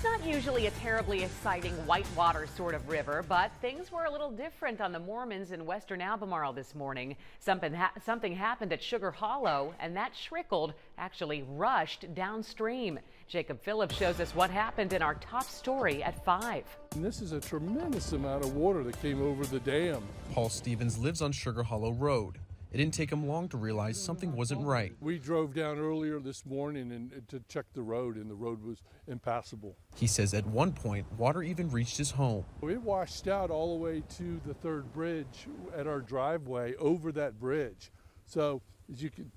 It's not usually a terribly exciting whitewater sort of river, but things were a little different on the Mormons in western Albemarle this morning. Something happened at Sugar Hollow, and that trickled, actually rushed downstream. Jacob Phillips shows us what happened in our top story at 5. And this is a tremendous amount of water that came over the dam. Paul Stevens lives on Sugar Hollow Road. It didn't take him long to realize something wasn't right. We drove down earlier this morning and to check the road, and the road was impassable. He says at one point, water even reached his home. It washed out all the way to the third bridge at our driveway over that bridge. So as you can,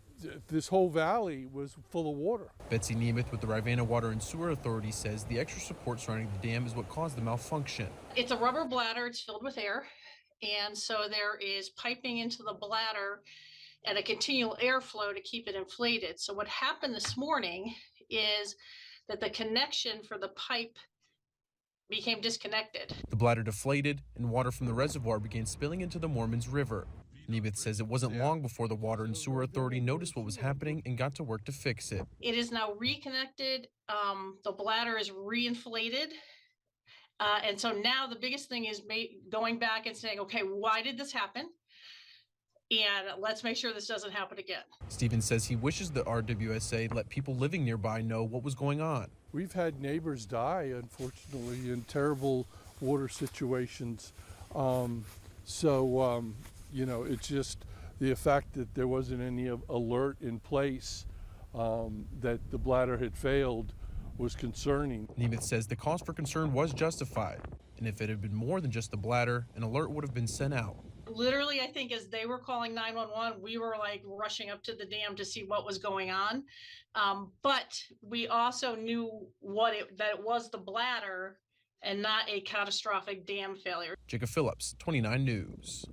this whole valley was full of water. Betsy Nemeth with the Rivanna Water and Sewer Authority says the extra support surrounding the dam is what caused the malfunction. It's a rubber bladder, it's filled with air. And so there is piping into the bladder and a continual airflow to keep it inflated. So what happened this morning is that the connection for the pipe became disconnected. The bladder deflated and water from the reservoir began spilling into the Mormons River. Nemeth says it wasn't long before the Water and Sewer Authority noticed what was happening and got to work to fix it. It is now reconnected. The bladder is reinflated. And so now the biggest thing is going back and saying, okay, why did this happen? And let's make sure this doesn't happen again. Stevens says he wishes the RWSA let people living nearby know what was going on. We've had neighbors die, unfortunately, in terrible water situations. You know, it's just the fact that there wasn't any alert in place that the bladder had failed was concerning. Nemeth says the cause for concern was justified, and if it had been more than just the bladder, an alert would have been sent out. Literally, I think as they were calling 911, we were like rushing up to the dam to see what was going on. But we also knew that it was the bladder and not a catastrophic dam failure. Jacob Phillips, 29 News.